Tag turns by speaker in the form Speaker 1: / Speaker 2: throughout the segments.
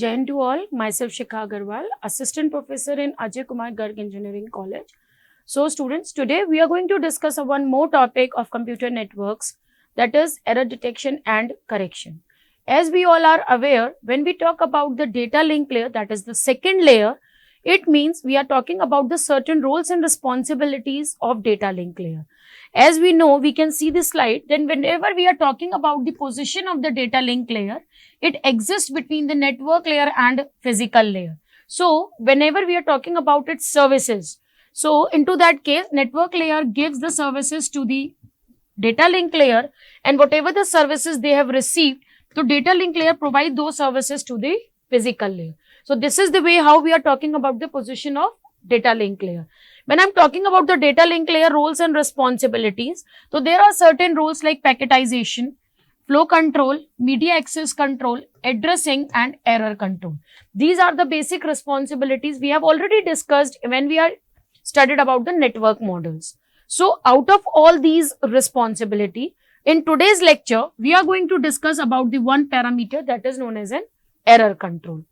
Speaker 1: Jain to all, myself Shikha Agarwal, Assistant Professor in Ajay Kumar Garg Engineering College. So students, today we are going to discuss one more topic of computer networks, that is error detection and correction. As we all are aware, when we talk about the data link layer, that is the second layer, it means we are talking about the certain roles and responsibilities of data link layer. As we know, we can see this slide, then whenever we are talking about the position of the data link layer, it exists between the network layer and physical layer. So whenever we are talking about its services, so into that case, network layer gives the services to the data link layer, and whatever the services they have received, so data link layer provide those services to the physical layer. So this is the way how we are talking about the position of data link layer. When I'm talking about the data link layer roles and responsibilities, so there are certain roles like packetization, flow control, media access control, addressing and error control. These are the basic responsibilities we have already discussed when we are studied about the network models. So out of all these responsibility, in today's lecture, we are going to discuss about the one parameter that is known as an error control.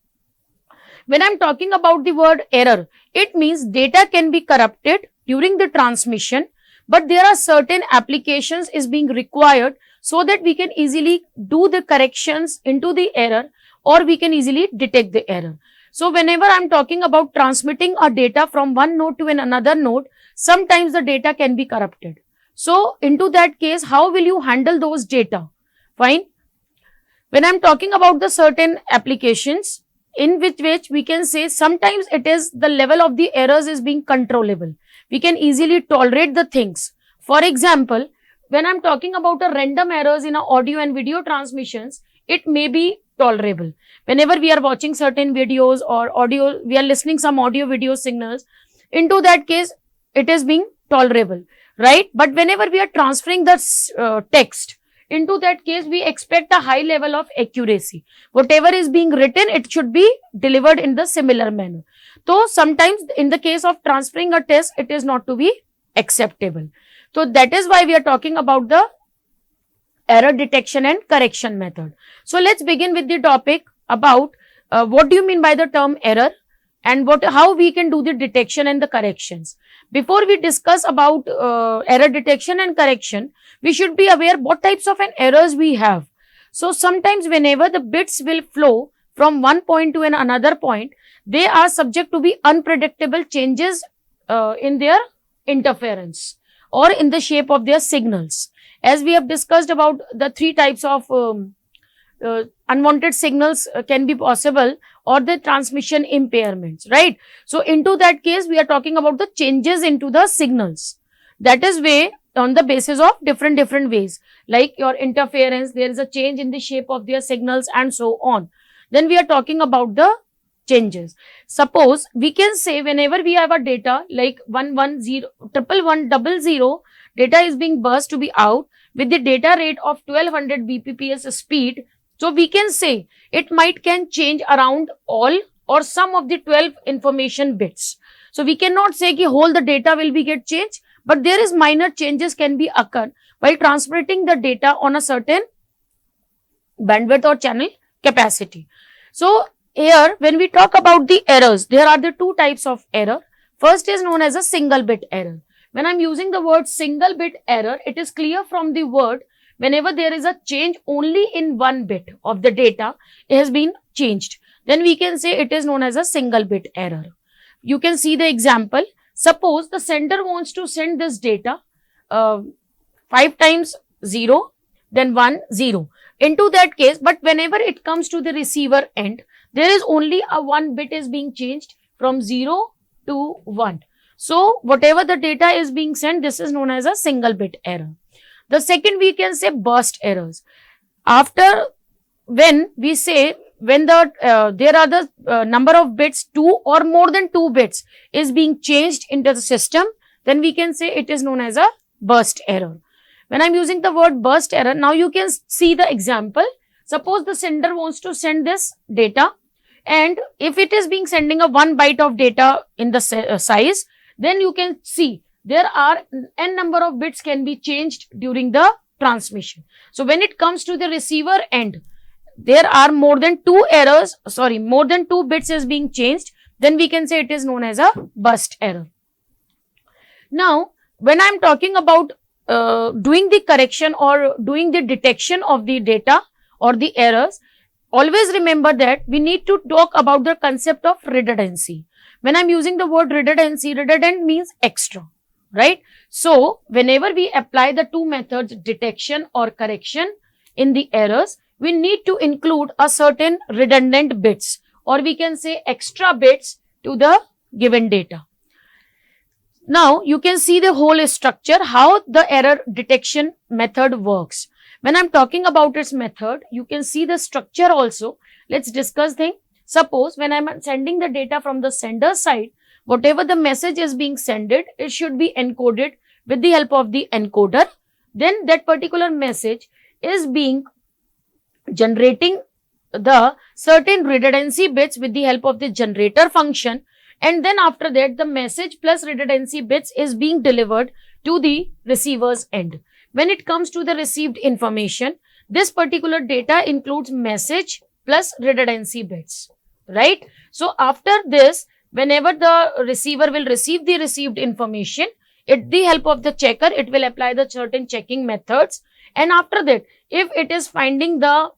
Speaker 1: When I'm talking about the word error, it means data can be corrupted during the transmission, but there are certain applications is being required so that we can easily do the corrections into the error, or we can easily detect the error. So whenever I'm talking about transmitting a data from one node to another node, sometimes the data can be corrupted. So into that case, how will you handle those data? Fine. When I'm talking about the certain applications, in which we can say sometimes it is the level of the errors is being controllable. We can easily tolerate the things. For example, when I'm talking about a random errors in a audio and video transmissions, it may be tolerable. Whenever we are watching certain videos or audio, we are listening some audio video signals, into that case, it is being tolerable, right? But whenever we are transferring the text, into that case, we expect a high level of accuracy. Whatever is being written, it should be delivered in the similar manner. So sometimes in the case of transferring a text, it is not to be acceptable. So that is why we are talking about the error detection and correction method. So let's begin with the topic about what do you mean by the term error, and how we can do the detection and the corrections. Before we discuss about error detection and correction, we should be aware what types of errors we have. So sometimes whenever the bits will flow from one point to another point, they are subject to be unpredictable changes in their interference or in the shape of their signals. As we have discussed about the three types of unwanted signals can be possible, or the transmission impairments, right? So into that case, we are talking about the changes into the signals. That is way on the basis of different ways, like your interference, there is a change in the shape of their signals and so on. Then we are talking about the changes. Suppose we can say whenever we have a data like 1101100, data is being burst to be out with the data rate of 1200 Bpps speed. So we can say it can change around all or some of the 12 information bits. So we cannot say ki whole the data will be get changed, but there is minor changes can be occur while transmitting the data on a certain bandwidth or channel capacity. So here when we talk about the errors, there are the two types of error. First is known as a single bit error. When I'm using the word single bit error, it is clear from the word whenever there is a change only in one bit of the data, it has been changed, then we can say it is known as a single bit error. You can see the example. Suppose the sender wants to send this data 5 times 0, then 1, 0. Into that case, but whenever it comes to the receiver end, there is only a one bit is being changed from 0 to 1. So whatever the data is being sent, this is known as a single bit error. The second we can say burst errors. After when we say when the there are the number of bits 2 or more than 2 bits is being changed into the system, then we can say it is known as a burst error. When I'm using the word burst error, now you can see the example. Suppose the sender wants to send this data, and if it is being sending a 1 byte of data in the size, then you can see there are n number of bits can be changed during the transmission. So when it comes to the receiver end, there are more than two errors, sorry, more than two bits is being changed, then we can say it is known as a burst error. Now, when I'm talking about doing the correction or doing the detection of the data or the errors, always remember that we need to talk about the concept of redundancy. When I'm using the word redundancy, redundant means extra, right? So, whenever we apply the two methods, detection or correction in the errors, we need to include a certain redundant bits, or we can say extra bits to the given data. Now, you can see the whole structure, how the error detection method works. When I'm talking about its method, you can see the structure also. Let's discuss things. Suppose when I'm sending the data from the sender side, whatever the message is being sent, it should be encoded with the help of the encoder. Then that particular message is being generating the certain redundancy bits with the help of the generator function. And then after that, the message plus redundancy bits is being delivered to the receiver's end. When it comes to the received information, this particular data includes message plus redundancy bits, right? So, after this, whenever the receiver will receive the received information, with the help of the checker, it will apply the certain checking methods. And after that, if it is finding the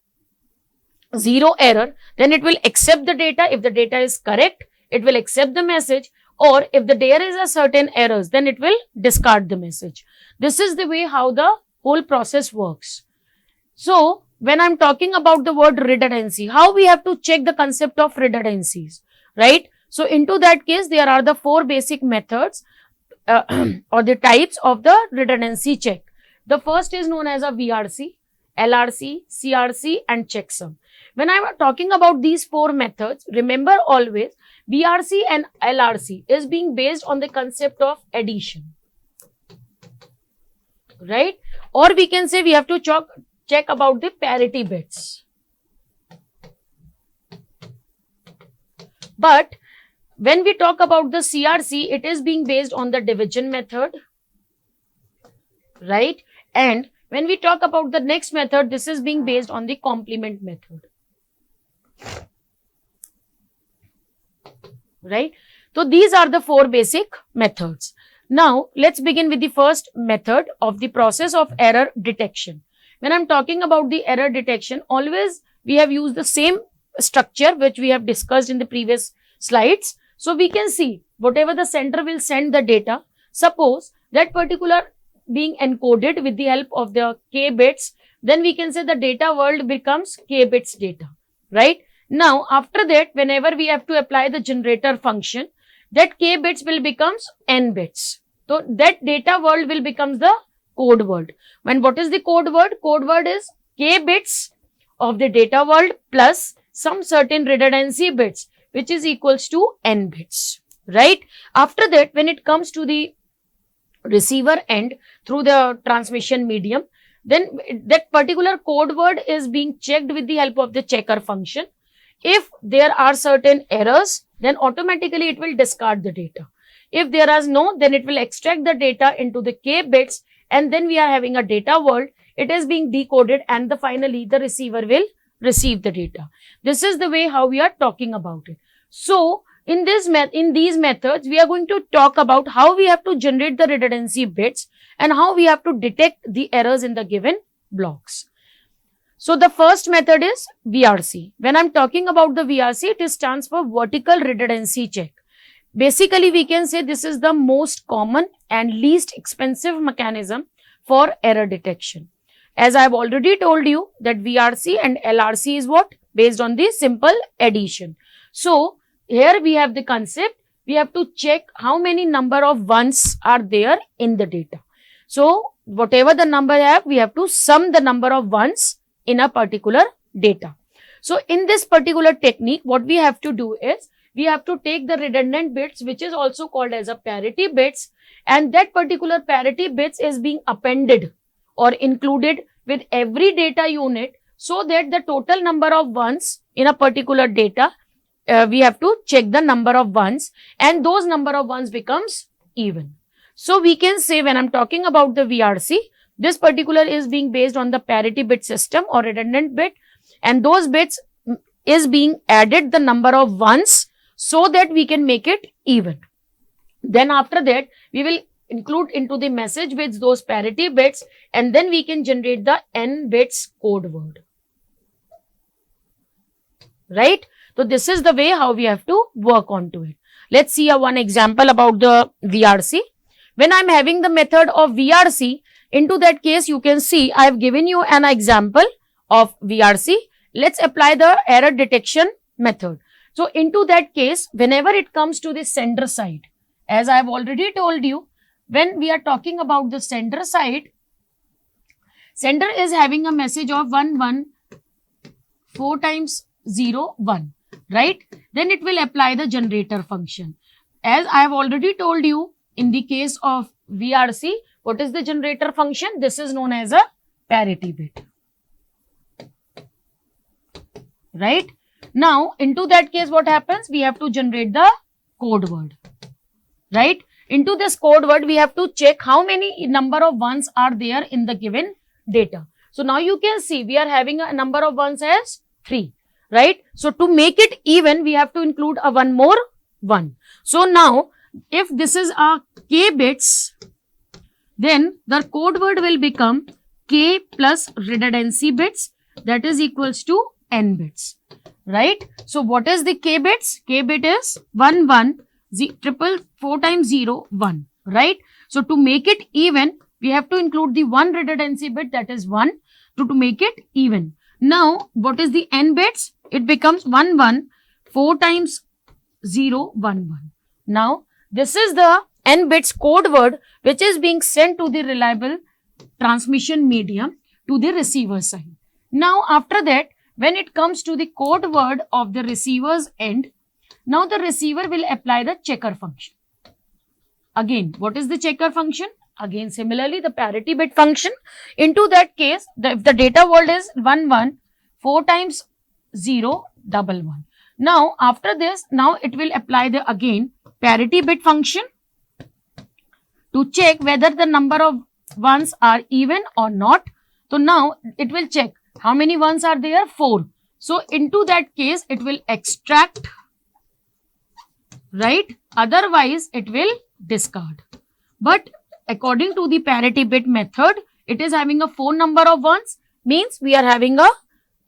Speaker 1: zero error, then it will accept the data. If the data is correct, it will accept the message, or if there is a certain errors, then it will discard the message. This is the way how the whole process works. So, when I'm talking about the word redundancy, how we have to check the concept of redundancies, right? So, into that case, there are the four basic methods or the types of the redundancy check. The first is known as a VRC, LRC, CRC and checksum. When I'm talking about these four methods, remember always VRC and LRC is being based on the concept of addition, right? Or we can say we have to check about the parity bits. But when we talk about the CRC, it is being based on the division method, right? And when we talk about the next method, this is being based on the complement method, right? So, these are the four basic methods. Now, let's begin with the first method of the process of error detection. When I'm talking about the error detection, always we have used the same structure which we have discussed in the previous slides. So, we can see whatever the sender will send the data, suppose that particular being encoded with the help of the k bits, then we can say the data world becomes k bits data, right? Now, after that, whenever we have to apply the generator function, that k bits will becomes n bits. So, that data world will become the code word. When what is the code word? Code word is k bits of the data world plus some certain redundancy bits, which is equals to n bits, right? After that, when it comes to the receiver end through the transmission medium, then that particular code word is being checked with the help of the checker function. If there are certain errors, then automatically it will discard the data. If there is no, then it will extract the data into the k bits, and then we are having a data world. It is being decoded, and finally the receiver will receive the data. This is the way how we are talking about it. So, in these methods, we are going to talk about how we have to generate the redundancy bits and how we have to detect the errors in the given blocks. So, the first method is VRC. When I'm talking about the VRC, it stands for vertical redundancy check. Basically, we can say this is the most common and least expensive mechanism for error detection. As I have already told you that VRC and LRC is what? Based on the simple addition. So, here we have the concept, we have to check how many number of ones are there in the data. So, whatever the number have, we have to sum the number of ones in a particular data. So, in this particular technique, what we have to do is, we have to take the redundant bits, which is also called as a parity bits, and that particular parity bits is being appended or included with every data unit, so that the total number of ones in a particular data, we have to check the number of ones, and those number of ones becomes even. So, we can say when I'm talking about the VRC, this particular is being based on the parity bit system or redundant bit. and those bits is being added the number of ones so that we can make it even. Then after that, we will include into the message bits those parity bits, and then we can generate the n bits code word. Right? So this is the way how we have to work on to it. Let's see one example about the VRC. When I'm having the method of VRC, into that case you can see I have given you an example of VRC. Let's apply the error detection method. So into that case, whenever it comes to the sender side, as I have already told you, when we are talking about the sender side, sender is having a message of 1 1 4 times 0 1, right? Then it will apply the generator function. As I have already told you, in the case of VRC, what is the generator function? This is known as a parity bit. Right? Now, into that case, what happens? We have to generate the code word. Right? Into this code word, we have to check how many number of ones are there in the given data. So, now you can see we are having a number of ones as 3. Right? So, to make it even, we have to include a one more 1. So, now, if this is a k bits, then the code word will become k plus redundancy bits, that is equals to n bits. Right? So, what is the k bits? K bit is 1 1 4 times 0 1. Right? So, to make it even, we have to include the one redundancy bit, that is 1, to make it even. Now, what is the n bits? It becomes 1 1 4 times 0 1 1. Now, this is the n bits code word which is being sent to the reliable transmission medium to the receiver side. Now, after that, when it comes to the code word of the receiver's end, now the receiver will apply the checker function. Again, what is the checker function? Again, similarly, the parity bit function. Into that case, if the data world is 1 1 4 times 0 1 1. Now, after this, now it will apply the again parity bit function to check whether the number of ones are even or not. So, now it will check how many ones are there? 4. So, into that case, it will extract, right? Otherwise, it will discard. But according to the parity bit method, it is having a 4 number of ones, means we are having a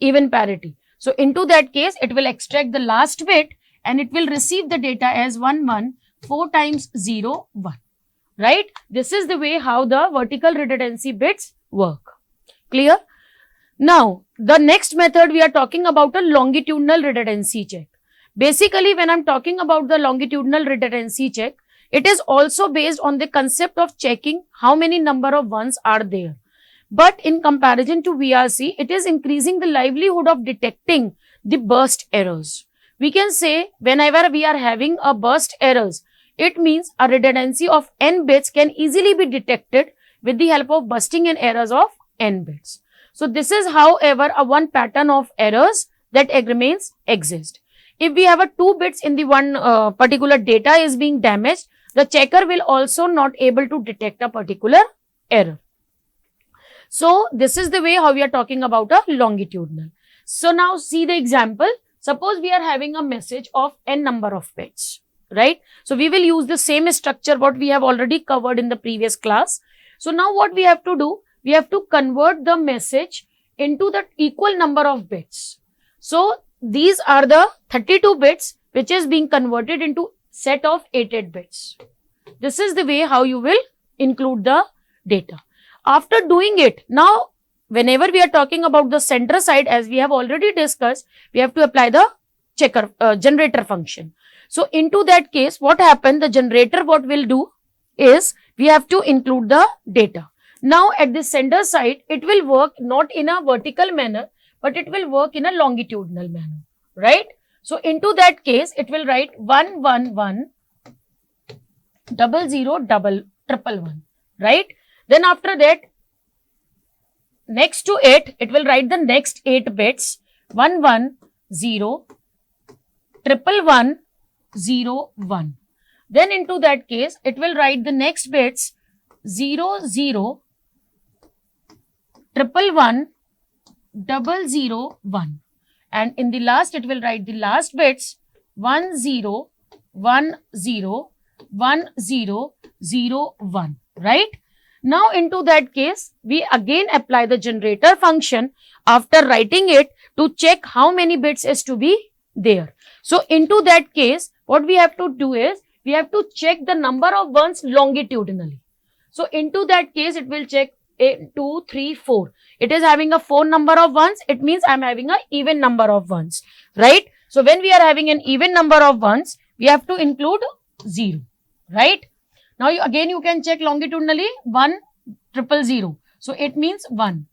Speaker 1: even parity. So, into that case, it will extract the last bit and it will receive the data as 1 1 4 times 0 1. Right? This is the way how the vertical redundancy bits work. Clear? Now, the next method we are talking about a longitudinal redundancy check. Basically, when I'm talking about the longitudinal redundancy check, it is also based on the concept of checking how many number of ones are there. But in comparison to VRC, it is increasing the livelihood of detecting the burst errors. We can say whenever we are having a burst errors, it means a redundancy of n bits can easily be detected with the help of busting in errors of n bits. So, this is however a one pattern of errors that remains exist. If we have a 2 bits in the one particular data is being damaged, the checker will also not able to detect a particular error. So, this is the way how we are talking about a longitudinal. So, now see the example. Suppose we are having a message of n number of bits, right? So, we will use the same structure what we have already covered in the previous class. So, now what we have to do? We have to convert the message into the equal number of bits. So, these are the 32 bits which is being converted into set of 88 bits. This is the way how you will include the data. After doing it, now whenever we are talking about the center side, as we have already discussed, we have to apply the checker generator function. So, into that case, what happened? The generator what will do is we have to include the data. Now, at the sender side, it will work not in a vertical manner, but it will work in a longitudinal manner, right? So, into that case, it will write 1 1 1 0 0 1 1, right? Then after that, next to it, it will write the next 8 bits 1 1 0 1 1 0 1. Then into that case, it will write the next bits 0 0 1 1 001, and in the last it will write the last bits 10 10 1001, right? Now into that case we again apply the generator function after writing it to check how many bits is to be there. So into that case what we have to do is we have to check the number of ones longitudinally. So into that case it will check 2, 3, 4. It is having a 4 number of ones. It means I am having a even number of ones, right? So when we are having an even number of ones, we have to include 0, right? Now you can check longitudinally 1 000. So it means 1.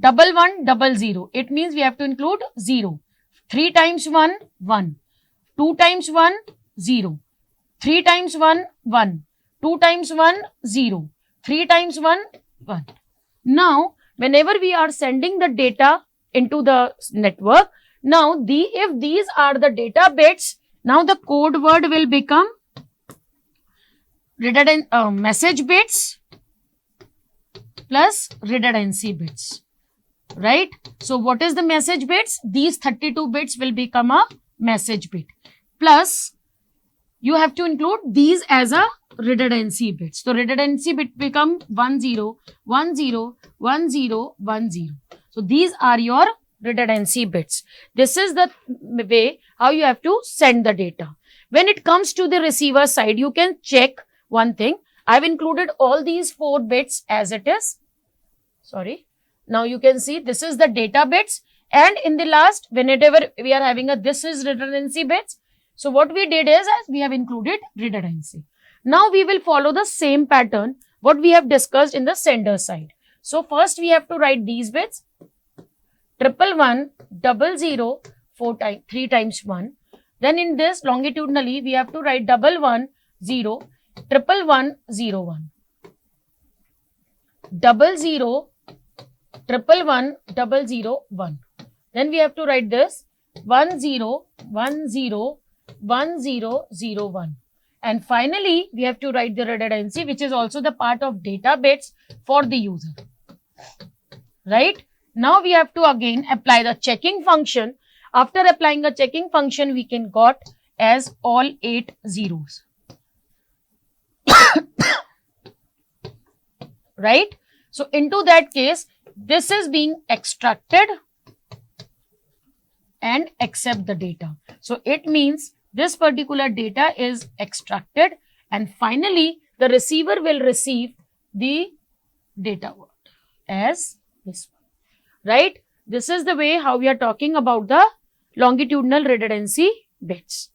Speaker 1: 1 1 0. It means we have to include 0. 3 times 1 1. 2 times 1 0. 3 times 1 1. 2 times 1 0. 3 times 1 1. Now, whenever we are sending the data into the network, now if these are the data bits, now the code word will become redundant message bits plus redundancy bits, right? So what is the message bits? These 32 bits will become a message bit, plus you have to include these as a redundancy bits. So redundancy bit become 10 10 10 10. So these are your redundancy bits. This is the way how you have to send the data. When it comes to the receiver side, you can check one thing. I've included all these 4 bits as it is. Sorry. Now you can see this is the data bits, and in the last, whenever we are having this is redundancy bits. So what we did is we have included redundancy. Now we will follow the same pattern what we have discussed in the sender side. So first we have to write these bits 111 00 3 times 1. Then in this longitudinally we have to write 110 1101 00 11 001. Then we have to write this 10 10 1001. And finally, we have to write the redundancy, which is also the part of data bits for the user, right? Now we have to again apply the checking function. After applying a checking function, we can got as all 8 zeros, right? So into that case, this is being extracted and accept the data. So it means this particular data is extracted, and finally the receiver will receive the data word as this one, right? This is the way how we are talking about the longitudinal redundancy bits.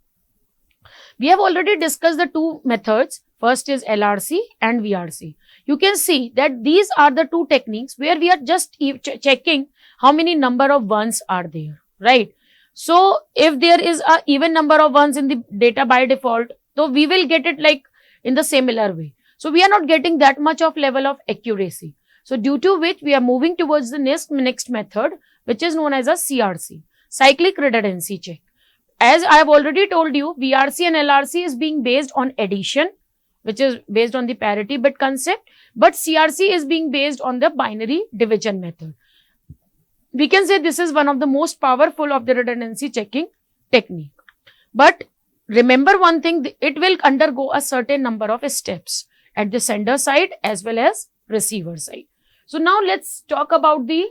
Speaker 1: We have already discussed the 2 methods. First is LRC and VRC. You can see that these are the 2 techniques where we are just checking how many number of ones are there, right? So if there is a even number of ones in the data by default, so we will get it like in the similar way. So we are not getting that much of level of accuracy. So due to which we are moving towards the next method, which is known as a CRC, cyclic redundancy check. As I have already told you, VRC and LRC is being based on addition, which is based on the parity bit concept, but CRC is being based on the binary division method. We can say this is one of the most powerful of the redundancy checking technique. But remember one thing, it will undergo a certain number of steps at the sender side as well as receiver side. So now let's talk about the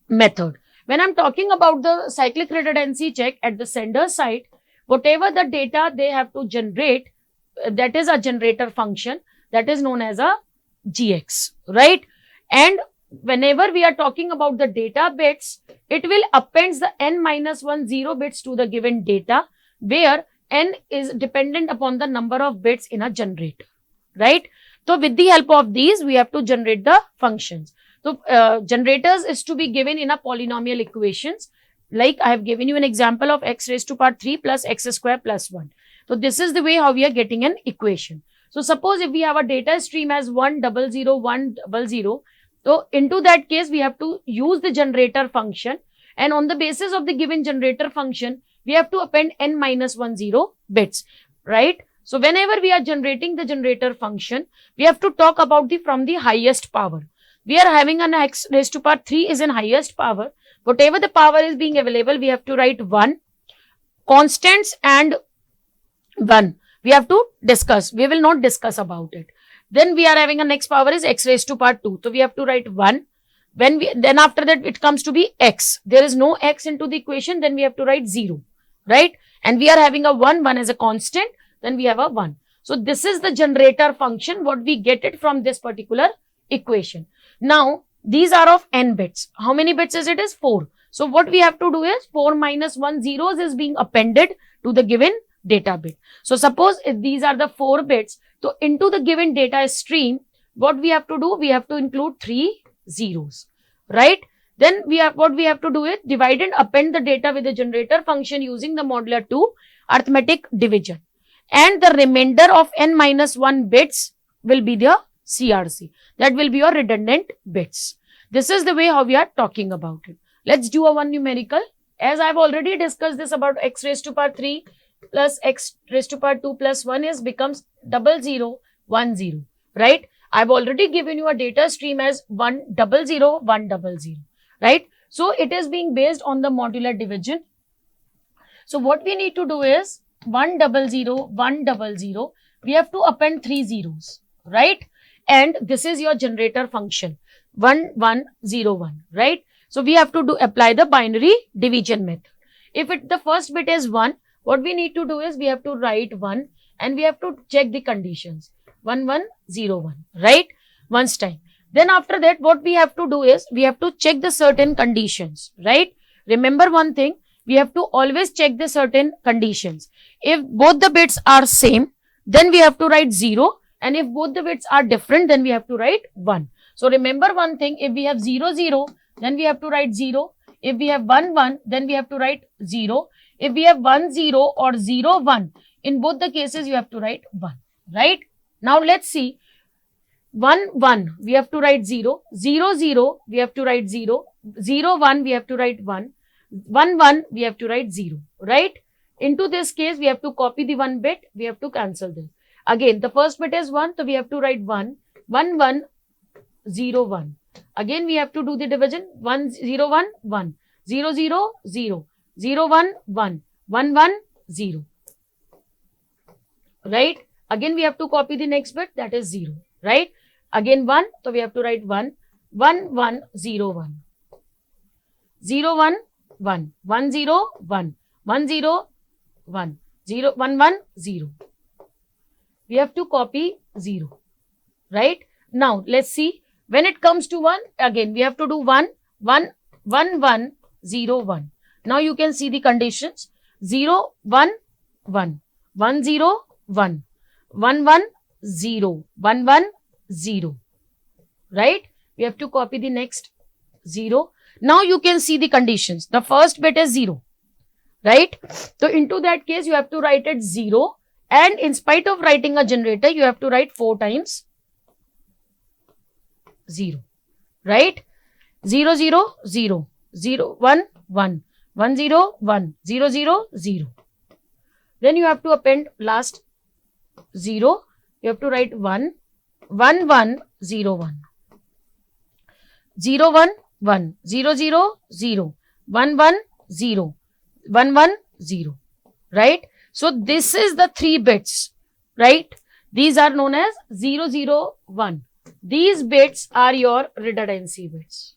Speaker 1: method. When I'm talking about the cyclic redundancy check at the sender side, whatever the data they have to generate, that is a generator function that is known as a GX, right? And whenever we are talking about the data bits, it will append the n-10 bits to the given data, where n is dependent upon the number of bits in a generator, right? So with the help of these, we have to generate the functions. So generators is to be given in a polynomial equations. Like I have given you an example of x raised to power 3 plus x square plus 1. So this is the way how we are getting an equation. So suppose if we have a data stream as 1 0 0 1 0 0, so into that case we have to use the generator function, and on the basis of the given generator function, we have to append n-10 bits, right? So whenever we are generating the generator function, we have to talk about from the highest power. We are having an x raised to power 3 is in highest power, whatever the power is being available, we have to write 1. Constants and 1 we have to discuss. We will not discuss about it. Then we are having a next power is x raised to power 2. So we have to write 1. Then after that it comes to be x. There is no x into the equation, then we have to write 0, right? And we are having a 1 as a constant, then we have a 1. So this is the generator function, what we get it from this particular equation. Now these are of n bits. How many bits is it? Is 4. So what we have to do is 4 minus 1 zeros is being appended to the given data bit. So suppose if these are the 4 bits, so into the given data stream, what we have to do? We have to include 3 zeros, right? Then what we have to do is divide and append the data with the generator function using the modular 2 arithmetic division. And the remainder of n minus 1 bits will be the CRC. That will be your redundant bits. This is the way how we are talking about it. Let's do a one numerical. As I have already discussed this about x raised to power 3 plus x raised to power 2 plus 1 is becomes 0010, right? I have already given you a data stream as 100, right? So it is being based on the modular division. So what we need to do is 100, we have to append 3 zeros, right? And this is your generator function 1101, right? So we have to apply the binary division method. If the first bit is 1, what we need to do is we have to write 1 and we have to check the conditions 1101, right? Once time. Then after that, what we have to do is we have to check the certain conditions, right? Remember one thing, we have to always check the certain conditions. If both the bits are same, then we have to write 0, and if both the bits are different, then we have to write 1. So remember one thing, if we have 00, then we have to write 0. If we have 11, then we have to write 0. If we have 10 or 01, in both the cases you have to write 1, right? Now let's see. 11 we have to write 0, 00 we have to write 0, 01 we have to write 1, 11 we have to write 0, right? Into this case we have to copy the 1 bit, we have to cancel this. Again the first bit is 1, so we have to write 1, 1101. Again we have to do the division 101 1, 0 0 0, 0 1 1, 1 1 0, right? Again we have to copy the next bit, that is 0, right? Again 1, so we have to write 1, 1 1 0 1, 0 1 1, 1 0 1, 1 0 1, 0 1 1 0. We have to copy 0, right? Now let's see, when it comes to 1, again we have to do 1 1 1 1 0 1. Now you can see the conditions 0 1 1, 1 0 1, 1 1 0, 1 1 0, right? We have to copy the next 0. Now you can see the conditions. The first bit is 0, right? So into that case you have to write it 0, and in spite of writing a generator you have to write 4 times 0, right? 0 0 0, 0 1 1, 1 0 1, 0 0 0. Then you have to append last 0. You have to write 1 1 1 0 1, 0 1 1, 0 0 0, 1 1 0, 1 1 0, right? So this is the 3 bits, right? These are known as 0 0 1. These bits are your redundancy bits.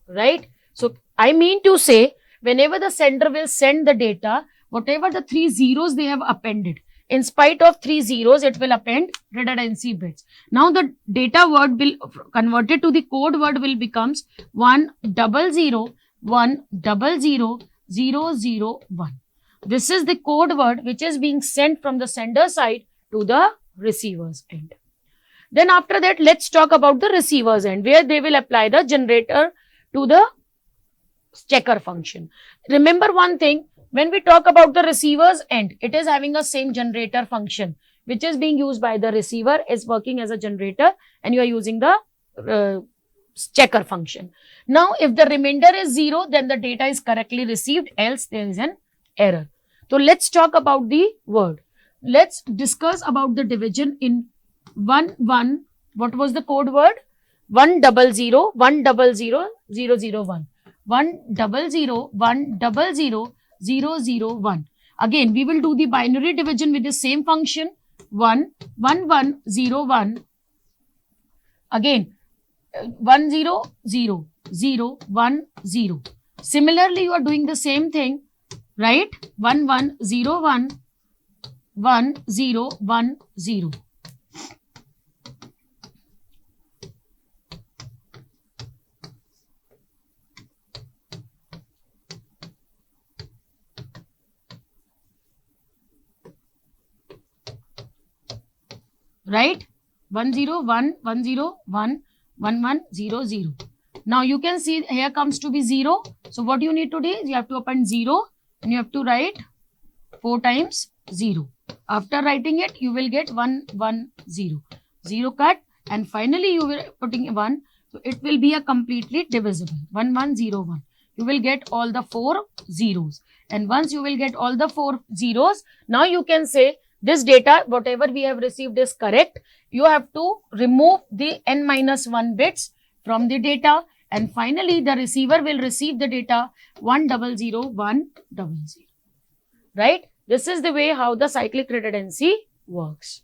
Speaker 1: Right? So I mean to say, whenever the sender will send the data, whatever the 3 zeros they have appended, in spite of 3 zeros, it will append redundancy bits. Now the data word will converted to the code word will becomes 100 100 001. This is the code word which is being sent from the sender side to the receiver's end. Then after that, let's talk about the receiver's end, where they will apply the generator to the checker function. Remember one thing, when we talk about the receiver's end, it is having a same generator function which is being used by the receiver, is working as a generator, and you are using the checker function. Now if the remainder is 0, then the data is correctly received, else there is an error. So let's talk about the word. Let's discuss about the division in 1 1 What was the code word? 100 100 001. 100 100 001. Again, we will do the binary division with the same function. 1 1 1 0 1. Again, 1 0 0 0 1 0. Similarly, you are doing the same thing, right? 1 1 0 1 1 0 1 0. Right? 1 0 1 1 0 1 1 1 0 0. Now you can see here comes to be 0. So what you need to do is you have to append 0 and you have to write 4 times 0. After writing it, you will get 1 1 0. 0 cut, and finally you will putting 1. So it will be a completely divisible. 1 1 0 1. You will get all the 4 zeros. And once you will get all the 4 zeros, now you can say this data, whatever we have received is correct. You have to remove the n minus 1 bits from the data, and finally the receiver will receive the data 100 100. Right? This is the way how the cyclic redundancy works.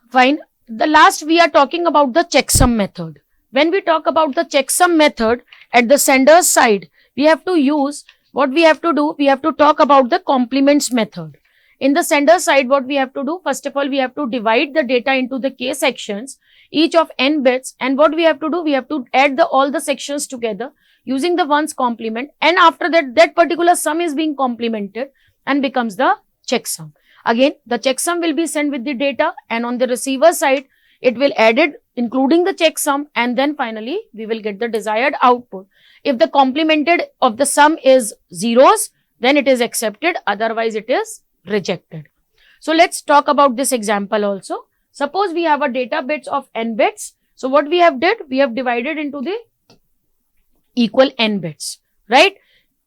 Speaker 1: Fine. The last we are talking about the checksum method. When we talk about the checksum method at the sender's side, we have to use, what we have to do, we have to talk about the complements method. In the sender side, what we have to do, first of all, we have to divide the data into the k sections, each of n bits, and what we have to do, we have to add all the sections together using the ones complement, and after that, that particular sum is being complemented and becomes the checksum. Again, the checksum will be sent with the data, and on the receiver side, it will add it including the checksum, and then finally, we will get the desired output. If the complemented of the sum is zeros, then it is accepted, otherwise it is rejected. So let's talk about this example also. Suppose we have a data bits of n bits. So what we have did, we have divided into the equal n bits, right?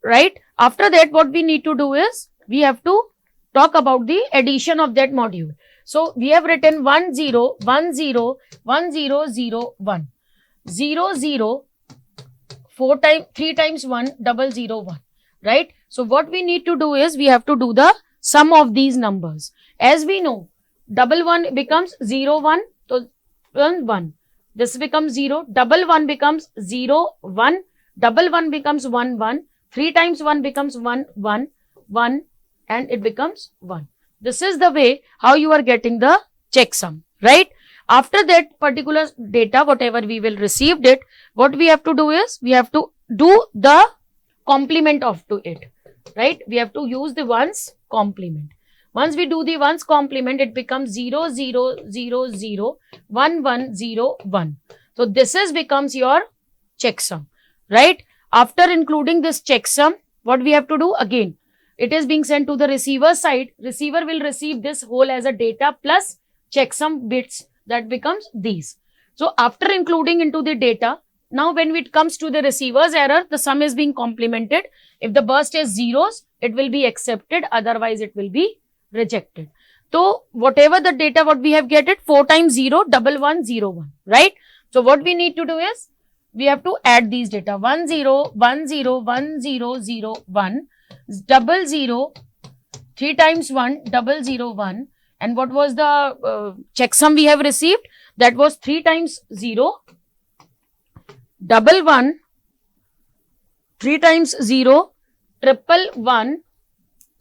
Speaker 1: Right. After that, what we need to do is, we have to talk about the addition of that module. So we have written 1 0 1 0 1 0 0 1 0 0 4 times 3 times 1 0 1, right? So what we need to do is, we have to do the sum of these numbers. As we know, 1 becomes 0 1, so 1. This becomes 0, 1 becomes 0 1, 1 becomes 1 1, 3 times 1 becomes 1 1 1, and it becomes 1. This is the way how you are getting the checksum, right? After that particular data, whatever we will receive it, what we have to do is, we have to do the complement of to it, right? We have to use the ones complement. Once we do the ones complement, it becomes 0 0 0 0 1 1 0 1. So this is becomes your checksum, right? After including this checksum, what we have to do again, it is being sent to the receiver side. Receiver will receive this whole as a data plus checksum bits, that becomes these. So after including into the data, now when it comes to the receiver's error, the sum is being complemented. If the burst is zeros, it will be accepted, otherwise it will be rejected. So whatever the data what we have get it, 4 times 0 1 1 0 1, right? So what we need to do is, we have to add these data 1 0 1 0 1 0 0 1 0 3 times 1 0 1, and what was the checksum we have received? That was 3 times 0 1 1, 3 times 0 1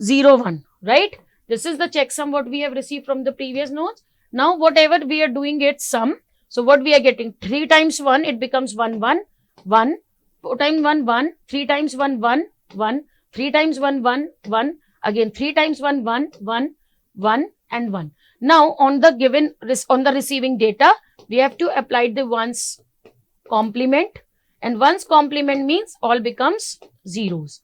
Speaker 1: 0 1, right? This is the checksum what we have received from the previous notes. Now whatever we are doing it sum, so what we are getting, 3 times 1, it becomes 1 1 1, 4 times 1 1, 3 times 1 1 1, 3 times 1 1 1, again 3 times 1 1 1 1 and 1. Now on the given, on the receiving data, we have to apply the ones complement, and ones complement means all becomes zeros,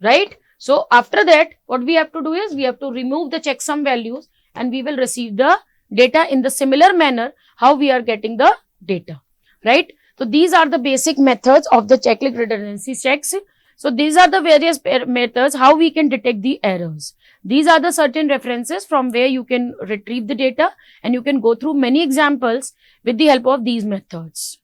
Speaker 1: right? So after that, what we have to do is, we have to remove the checksum values, and we will receive the data in the similar manner how we are getting the data, right? So these are the basic methods of the cyclic redundancy checks. So these are the various methods how we can detect the errors. These are the certain references from where you can retrieve the data, and you can go through many examples with the help of these methods.